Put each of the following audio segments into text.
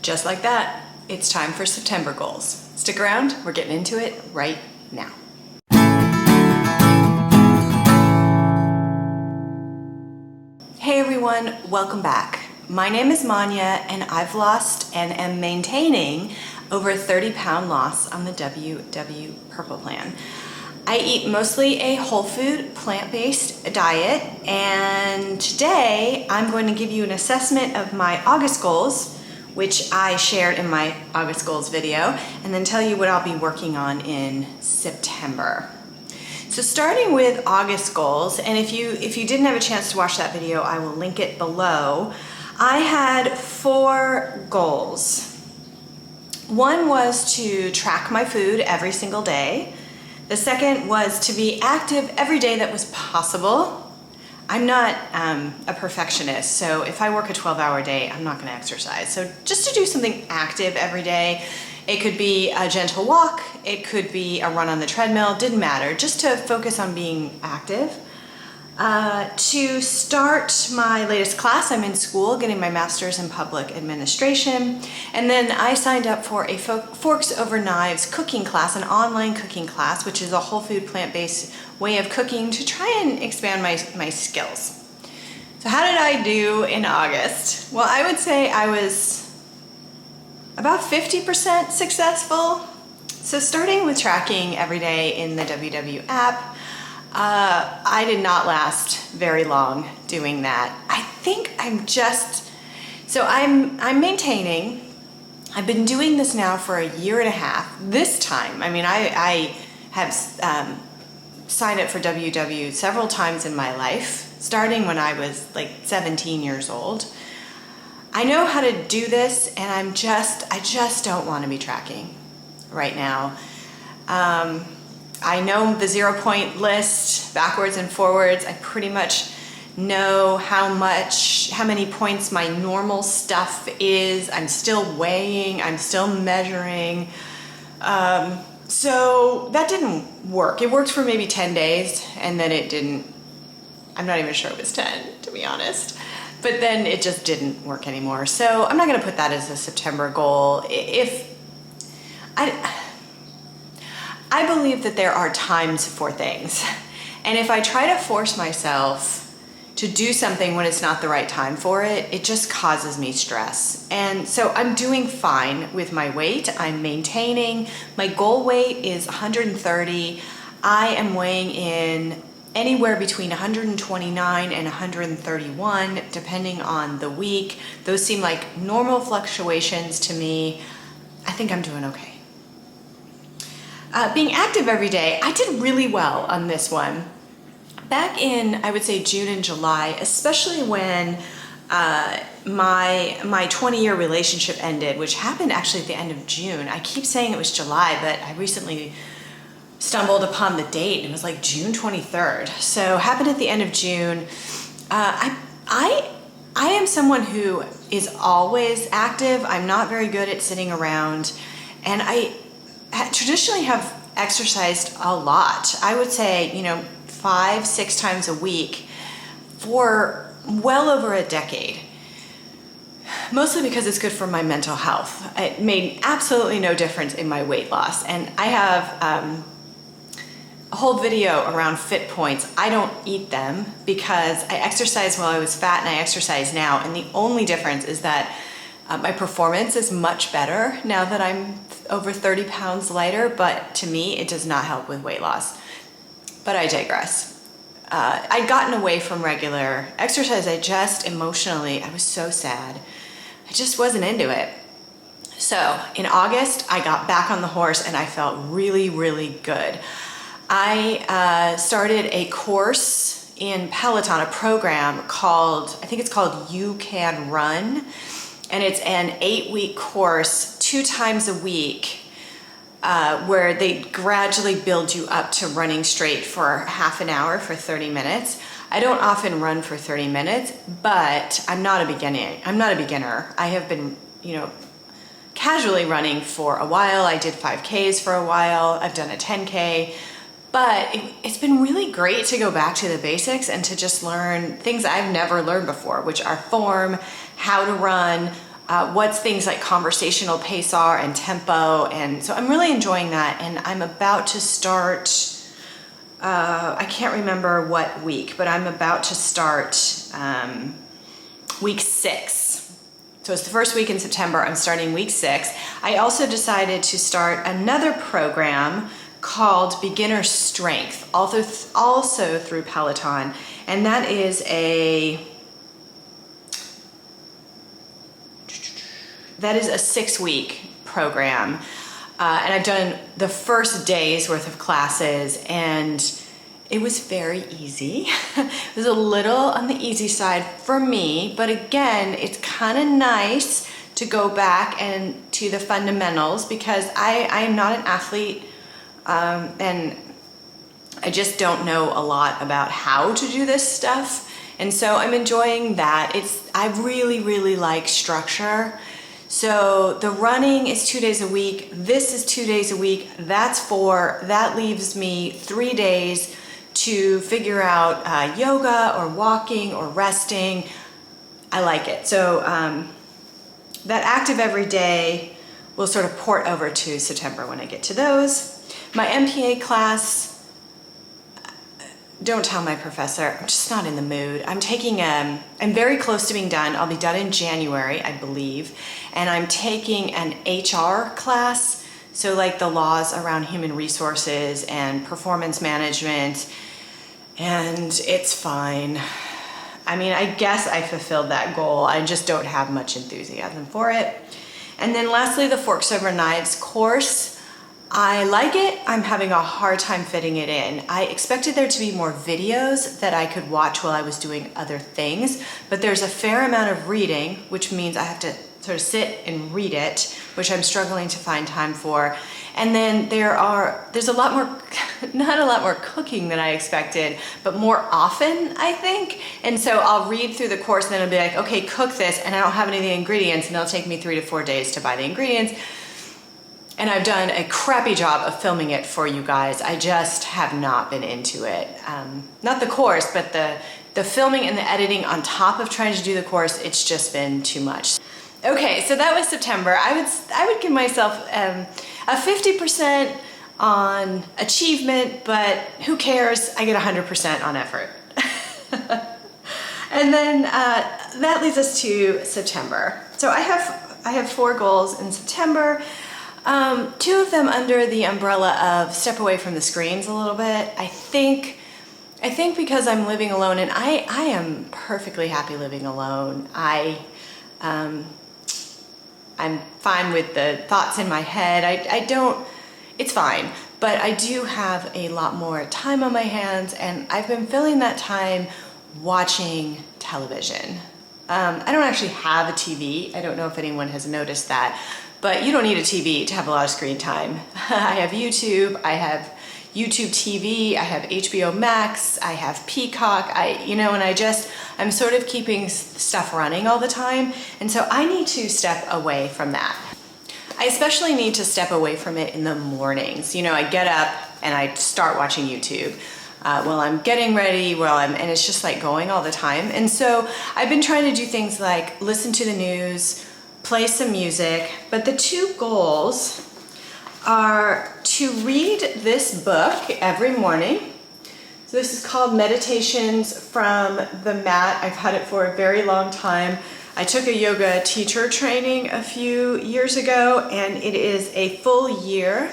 Just like that, it's time for September goals. Stick around, we're getting into it right now. Hey everyone, welcome back. My name is Manya and I've lost and am maintaining over a 30-pound loss on the WW Purple Plan. I eat mostly a whole food, plant-based diet, and today I'm going to give you an assessment of my August goals, which I shared in my August goals video, and then tell you what I'll be working on in September. So starting with August goals, and if you didn't have a chance to watch that video, I will link it below. I had 4 goals. One was to track my food every single day. The second was to be active every day that was possible. I'm not a perfectionist, so if I work a 12-hour day, I'm not gonna exercise. So just to do something active every day. It could be a gentle walk, it could be a run on the treadmill, didn't matter, just to focus on being active. To start my latest class, I'm in school getting my master's in public administration, and then I signed up for a Forks Over Knives cooking class, an online cooking class, which is a whole food plant-based way of cooking to try and expand my skills. So how did I do in August? Well, I would say I was about 50% successful. So starting with tracking every day in the WW app, I did not last very long doing that. I think I'm maintaining. I've been doing this now for a year and a half. This time, I mean, I have signed up for WW several times in my life, starting when I was like 17 years old. I know how to do this, and I just don't want to be tracking right now. I know the 0-point list backwards and forwards. I pretty much know how many points my normal stuff is. I'm still weighing, I'm still measuring. So that didn't work. It worked for maybe 10 days and then it didn't. I'm not even sure it was 10, to be honest. But then it just didn't work anymore. So I'm not gonna put that as a September goal. I believe that there are times for things. And if I try to force myself to do something when it's not the right time for it, it just causes me stress. And so I'm doing fine with my weight. I'm maintaining. My goal weight is 130. I am weighing in anywhere between 129 and 131, depending on the week. Those seem like normal fluctuations to me. I think I'm doing okay. Being active every day, I did really well on this one. Back in, I would say, June and July, especially when my 20-year relationship ended, which happened actually at the end of June. I keep saying it was July, but I recently stumbled upon the date, and it was like June 23rd. So happened at the end of June. I am someone who is always active. I'm not very good at sitting around, and I traditionally have exercised a lot. I would say, 5-6 times a week for well over a decade. Mostly because it's good for my mental health. It made absolutely no difference in my weight loss. And I have a whole video around fit points. I don't eat them because I exercised while I was fat and I exercise now. And the only difference is that my performance is much better now that I'm over 30 pounds lighter, but to me, it does not help with weight loss. But I digress. I'd gotten away from regular exercise. Emotionally, I was so sad. I just wasn't into it. So in August, I got back on the horse and I felt really, really good. I started a course in Peloton, a program called, I think it's called You Can Run. And it's an 8-week course, 2 times a week, where they gradually build you up to running straight for half an hour for 30 minutes. I don't often run for 30 minutes, but I'm not a beginner. I have been, casually running for a while. I did 5Ks for a while. I've done a 10K. But it's been really great to go back to the basics and to just learn things I've never learned before, which are form, how to run, what things like conversational pace are and tempo. And so I'm really enjoying that. And I'm about to start, I can't remember what week, but I'm about to start week 6. So it's the first week in September. I'm starting week 6. I also decided to start another program called Beginner Strength, also through Peloton. And that is a 6-week program. And I've done the first day's worth of classes, and it was very easy. It was a little on the easy side for me, but again, it's kind of nice to go back and to the fundamentals, because I am not an athlete, and I just don't know a lot about how to do this stuff. And so I'm enjoying that. I really, really like structure. So the running is 2 days a week. This is 2 days a week. That leaves me 3 days to figure out yoga or walking or resting. I like it. So that active every day will sort of port over to September when I get to those. My MPA class, don't tell my professor, I'm just not in the mood. I'm very close to being done. I'll be done in January, I believe. And I'm taking an HR class. So like the laws around human resources and performance management. And it's fine. I mean, I guess I fulfilled that goal. I just don't have much enthusiasm for it. And then lastly, the Forks Over Knives course. I like it. I'm having a hard time fitting it in. I expected there to be more videos that I could watch while I was doing other things, but there's a fair amount of reading, which means I have to sort of sit and read it, which I'm struggling to find time for. And then there's a lot more, not a lot more cooking than I expected, but more often, I think. And so I'll read through the course and then I'll be like, okay, cook this, and I don't have any of the ingredients, and it'll take me 3 to 4 days to buy the ingredients. And I've done a crappy job of filming it for you guys. I just have not been into it. Not the course, but the filming and the editing on top of trying to do the course, it's just been too much. Okay, so that was September. I would give myself a 50% on achievement, but who cares? I get 100% on effort. And then that leads us to September. So I have 4 goals in September. 2 of them under the umbrella of step away from the screens a little bit. I think because I'm living alone, and I am perfectly happy living alone. I'm fine with the thoughts in my head. It's fine, but I do have a lot more time on my hands, and I've been filling that time watching television. I don't actually have a TV. I don't know if anyone has noticed that. But you don't need a TV to have a lot of screen time. I have YouTube, I have YouTube TV, I have HBO Max, I have Peacock, I'm sort of keeping stuff running all the time. And so I need to step away from that. I especially need to step away from it in the mornings. I get up and I start watching YouTube while I'm getting ready, and it's just like going all the time. And so I've been trying to do things like listen to the news, play some music, but the 2 goals are to read this book every morning. So this is called Meditations from the Mat. I've had it for a very long time. I took a yoga teacher training a few years ago, and it is a full year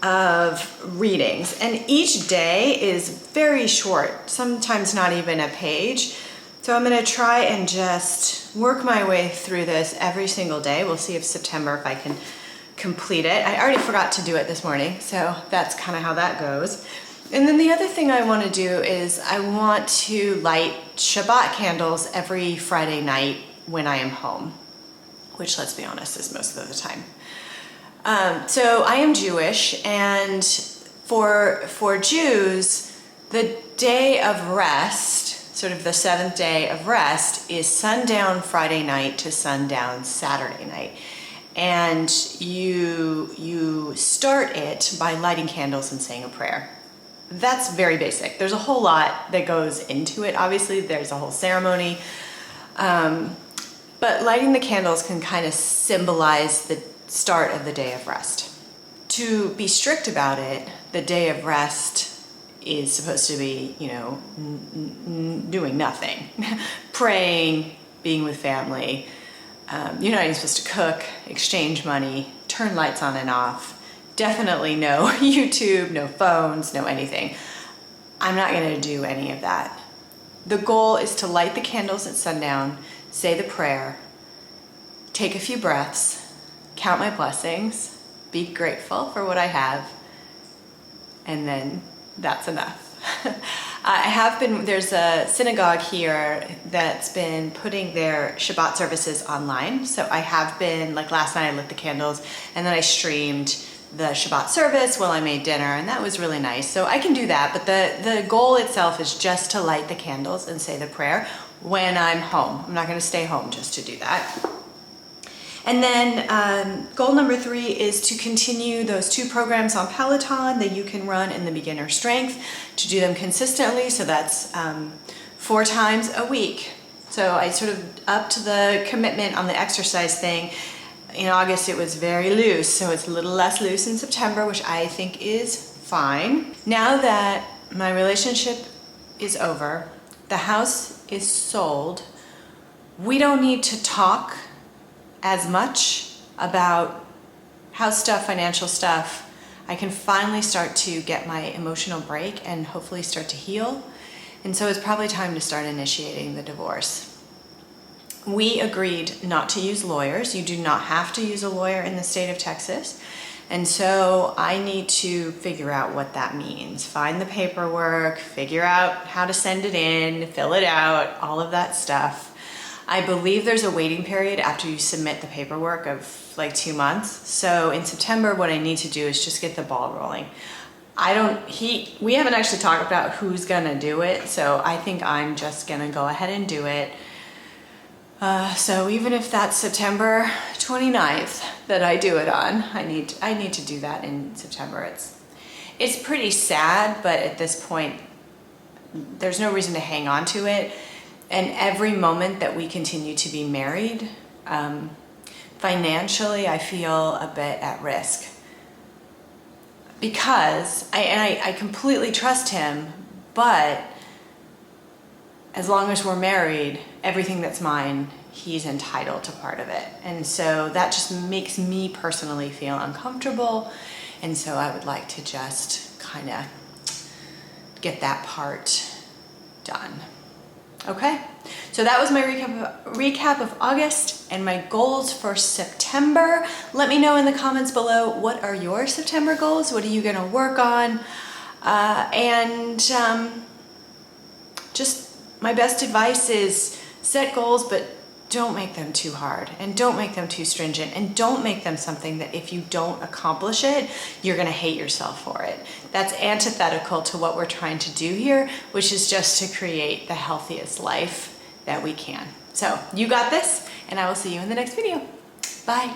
of readings. And each day is very short, sometimes not even a page. So I'm going to try and just work my way through this every single day. We'll see if I can complete it. I already forgot to do it this morning, so that's kind of how that goes. And then the other thing I want to do is I want to light Shabbat candles every Friday night when I am home, which, let's be honest, is most of the time. So I am Jewish, and for Jews, the day of rest, sort of the 7th day of rest, is sundown Friday night to sundown Saturday night. And you start it by lighting candles and saying a prayer. That's very basic. There's a whole lot that goes into it. Obviously, there's a whole ceremony. But But lighting the candles can kind of symbolize the start of the day of rest. To be strict about it, the day of rest is supposed to be, doing nothing. Praying, being with family. You're not even supposed to cook, exchange money, turn lights on and off. Definitely no YouTube, no phones, no anything. I'm not going to do any of that. The goal is to light the candles at sundown, say the prayer, take a few breaths, count my blessings, be grateful for what I have, and then that's enough. There's a synagogue here that's been putting their Shabbat services online. So I have been, like last night I lit the candles and then I streamed the Shabbat service while I made dinner, and that was really nice. So I can do that, but the goal itself is just to light the candles and say the prayer when I'm home. I'm not gonna stay home just to do that. And then goal number 3 is to continue those 2 programs on Peloton that you can run in the beginner strength, to do them consistently. So that's 4 times a week. So I sort of upped the commitment on the exercise thing. In August it was very loose, so it's a little less loose in September, which I think is fine. Now that my relationship is over, the house is sold, we don't need to talk as much about house stuff, financial stuff. I can finally start to get my emotional break and hopefully start to heal. And so it's probably time to start initiating the divorce. We agreed not to use lawyers. You do not have to use a lawyer in the state of Texas. And so I need to figure out what that means. Find the paperwork, figure out how to send it in, fill it out, all of that stuff. I believe there's a waiting period after you submit the paperwork of like 2 months. So in September, what I need to do is just get the ball rolling. We haven't actually talked about who's gonna do it, so I think I'm just gonna go ahead and do it. So even if that's September 29th that I do it on, I need to do that in September. It's pretty sad, but at this point, there's no reason to hang on to it. And every moment that we continue to be married, financially, I feel a bit at risk. Because I completely trust him, but as long as we're married, everything that's mine, he's entitled to part of it. And so that just makes me personally feel uncomfortable. And so I would like to just kind of get that part done. Okay, so that was my recap of August and my goals for September. Let me know in the comments below, what are your September goals? What are you gonna work on? Just my best advice is set goals, but don't make them too hard and don't make them too stringent and don't make them something that if you don't accomplish it, you're gonna hate yourself for it. That's antithetical to what we're trying to do here, which is just to create the healthiest life that we can. So you got this, and I will see you in the next video. Bye.